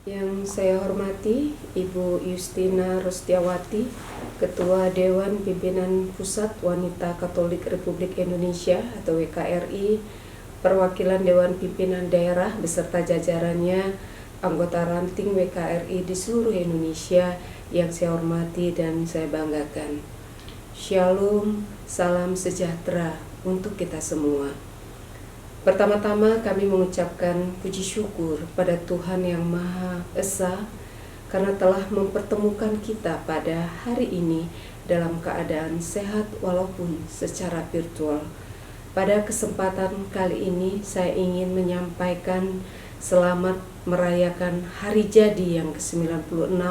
Yang saya hormati Ibu Yustina Rostiawati, Ketua Dewan Pimpinan Pusat Wanita Katolik Republik Indonesia atau WKRI, perwakilan Dewan Pimpinan Daerah beserta jajarannya, anggota ranting WKRI di seluruh Indonesia yang saya hormati dan saya banggakan. Shalom, salam sejahtera untuk kita semua. Pertama-tama kami mengucapkan puji syukur pada Tuhan Yang Maha Esa karena telah mempertemukan kita pada hari ini dalam keadaan sehat walaupun secara virtual. Pada kesempatan kali ini saya ingin menyampaikan selamat merayakan hari jadi yang ke-96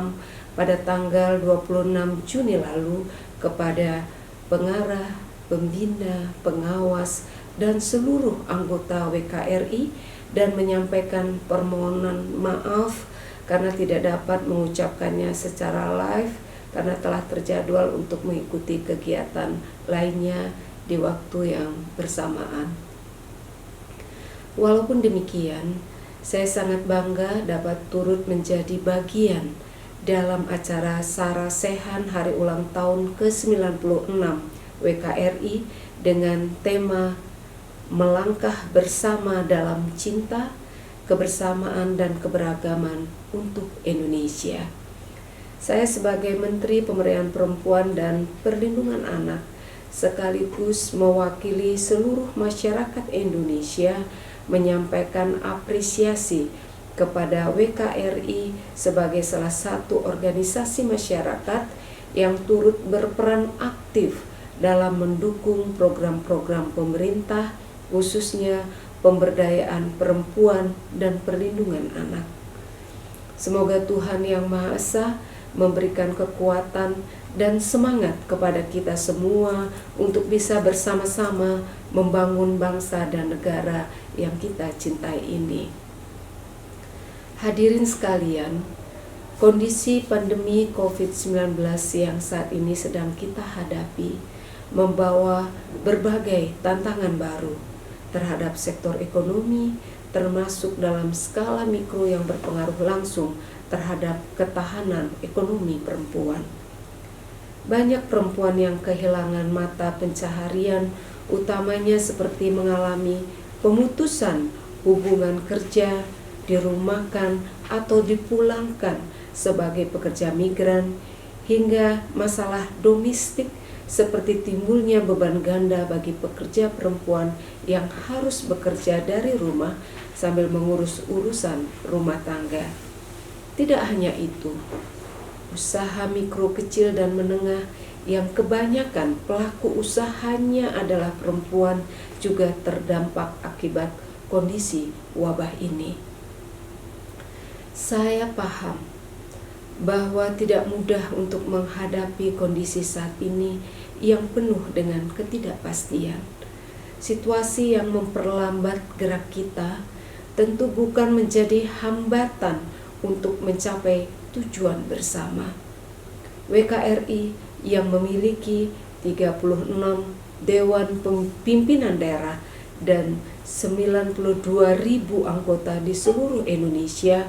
pada tanggal 26 Juni lalu kepada pengarah, pembina, pengawas, dan seluruh anggota WKRI dan menyampaikan permohonan maaf karena tidak dapat mengucapkannya secara live karena telah terjadwal untuk mengikuti kegiatan lainnya di waktu yang bersamaan. Walaupun demikian, saya sangat bangga dapat turut menjadi bagian dalam acara Sarasehan Hari Ulang Tahun ke-96 WKRI dengan tema Melangkah Bersama Dalam Cinta, Kebersamaan dan Keberagaman untuk Indonesia. Saya sebagai Menteri Pemberdayaan Perempuan dan Perlindungan Anak sekaligus mewakili seluruh masyarakat Indonesia menyampaikan apresiasi kepada WKRI sebagai salah satu organisasi masyarakat yang turut berperan aktif dalam mendukung program-program pemerintah, khususnya pemberdayaan perempuan dan perlindungan anak. Semoga Tuhan Yang Maha Esa memberikan kekuatan dan semangat kepada kita semua untuk bisa bersama-sama membangun bangsa dan negara yang kita cintai ini. Hadirin sekalian, kondisi pandemi COVID-19 yang saat ini sedang kita hadapi membawa berbagai tantangan baru terhadap sektor ekonomi, termasuk dalam skala mikro yang berpengaruh langsung terhadap ketahanan ekonomi perempuan. Banyak perempuan yang kehilangan mata pencaharian, utamanya seperti mengalami pemutusan hubungan kerja, dirumahkan atau dipulangkan sebagai pekerja migran, hingga masalah domestik seperti timbulnya beban ganda bagi pekerja perempuan yang harus bekerja dari rumah sambil mengurus urusan rumah tangga. Tidak hanya itu, usaha mikro kecil dan menengah yang kebanyakan pelaku usahanya adalah perempuan juga terdampak akibat kondisi wabah ini. Saya paham bahwa tidak mudah untuk menghadapi kondisi saat ini yang penuh dengan ketidakpastian. Situasi yang memperlambat gerak kita tentu bukan menjadi hambatan untuk mencapai tujuan bersama. WKRI yang memiliki 36 Dewan Pimpinan Daerah dan 92.000 anggota di seluruh Indonesia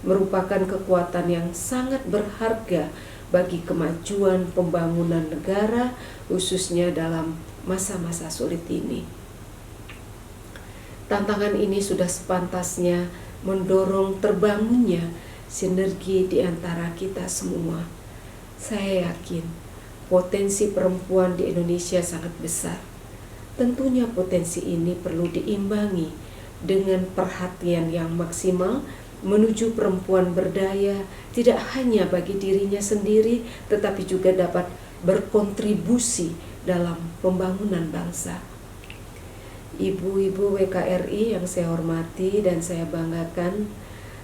merupakan kekuatan yang sangat berharga bagi kemajuan pembangunan negara, khususnya dalam masa-masa sulit ini. Tantangan ini sudah sepantasnya mendorong terbangunnya sinergi di antara kita semua. Saya yakin potensi perempuan di Indonesia sangat besar. Tentunya potensi ini perlu diimbangi dengan perhatian yang maksimal menuju perempuan berdaya, tidak hanya bagi dirinya sendiri, tetapi juga dapat berkontribusi dalam pembangunan bangsa. Ibu-ibu WKRI yang saya hormati dan saya banggakan,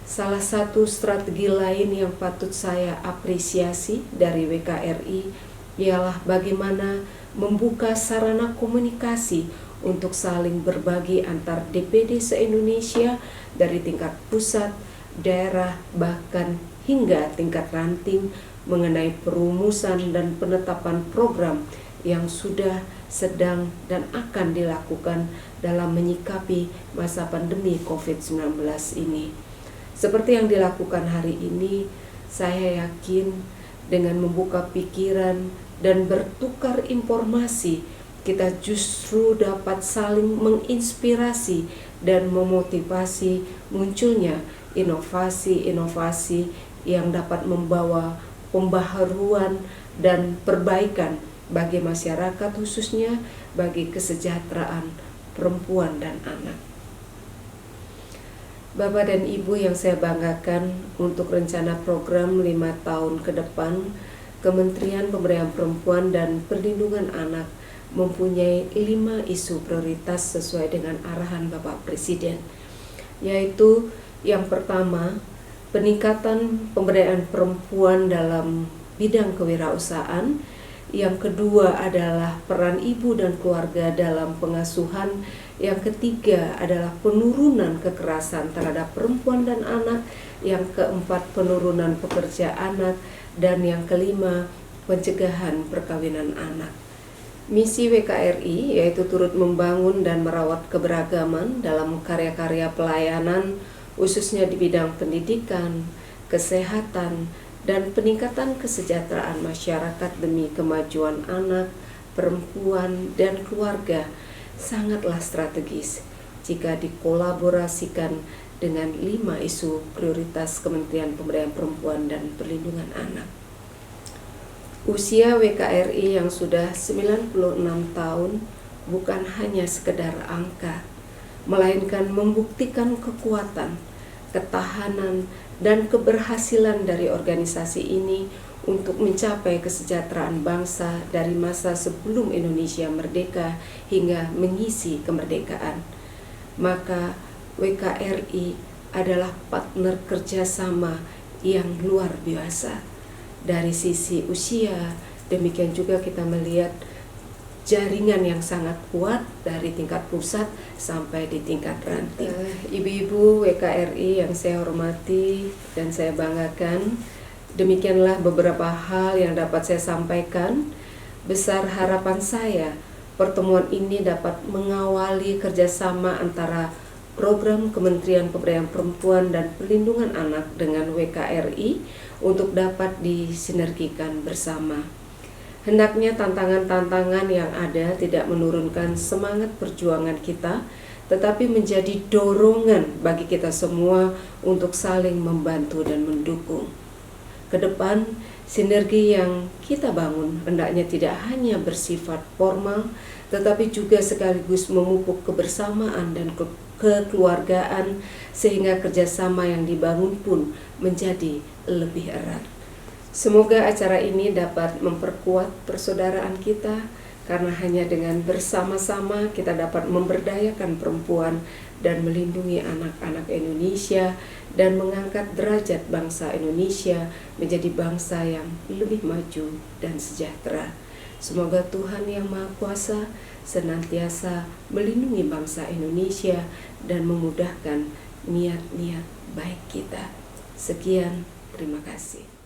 salah satu strategi lain yang patut saya apresiasi dari WKRI ialah bagaimana membuka sarana komunikasi untuk saling berbagi antar DPD se-Indonesia dari tingkat pusat, daerah, bahkan hingga tingkat ranting mengenai perumusan dan penetapan program yang sudah, sedang, dan akan dilakukan dalam menyikapi masa pandemi COVID-19 ini. Seperti yang dilakukan hari ini, saya yakin dengan membuka pikiran dan bertukar informasi, kita justru dapat saling menginspirasi dan memotivasi munculnya inovasi-inovasi yang dapat membawa pembaharuan dan perbaikan bagi masyarakat, khususnya bagi kesejahteraan perempuan dan anak. Bapak dan Ibu yang saya banggakan, untuk rencana program 5 tahun ke depan, Kementerian Pemberdayaan Perempuan dan Perlindungan Anak mempunyai 5 isu prioritas sesuai dengan arahan Bapak Presiden, yaitu yang pertama, peningkatan pemberdayaan perempuan dalam bidang kewirausahaan. Yang kedua adalah peran ibu dan keluarga dalam pengasuhan. Yang ketiga adalah penurunan kekerasan terhadap perempuan dan anak. Yang keempat, penurunan pekerja anak. Dan yang kelima, pencegahan perkawinan anak. Misi WKRI yaitu turut membangun dan merawat keberagaman dalam karya-karya pelayanan, khususnya di bidang pendidikan, kesehatan, dan peningkatan kesejahteraan masyarakat demi kemajuan anak, perempuan, dan keluarga sangatlah strategis jika dikolaborasikan dengan 5 isu prioritas Kementerian Pemberdayaan Perempuan dan Perlindungan Anak. Usia WKRI yang sudah 96 tahun bukan hanya sekedar angka, melainkan membuktikan kekuatan, ketahanan, dan keberhasilan dari organisasi ini untuk mencapai kesejahteraan bangsa dari masa sebelum Indonesia merdeka hingga mengisi kemerdekaan. Maka WKRI adalah partner kerjasama yang luar biasa. Dari sisi usia, demikian juga kita melihat jaringan yang sangat kuat dari tingkat pusat sampai di tingkat ranting. Ibu-ibu WKRI yang saya hormati dan saya banggakan, demikianlah beberapa hal yang dapat saya sampaikan. Besar harapan saya pertemuan ini dapat mengawali kerjasama antara program Kementerian Pemberdayaan Perempuan dan Perlindungan Anak dengan WKRI untuk dapat disinergikan bersama. Hendaknya tantangan-tantangan yang ada tidak menurunkan semangat perjuangan kita, tetapi menjadi dorongan bagi kita semua untuk saling membantu dan mendukung. Kedepan, sinergi yang kita bangun hendaknya tidak hanya bersifat formal, tetapi juga sekaligus memupuk kebersamaan dan kekeluargaan, sehingga kerjasama yang dibangun pun menjadi lebih erat. Semoga acara ini dapat memperkuat persaudaraan kita, karena hanya dengan bersama-sama kita dapat memberdayakan perempuan dan melindungi anak-anak Indonesia dan mengangkat derajat bangsa Indonesia menjadi bangsa yang lebih maju dan sejahtera. Semoga Tuhan Yang Maha Kuasa senantiasa melindungi bangsa Indonesia dan memudahkan niat-niat baik kita. Sekian, terima kasih.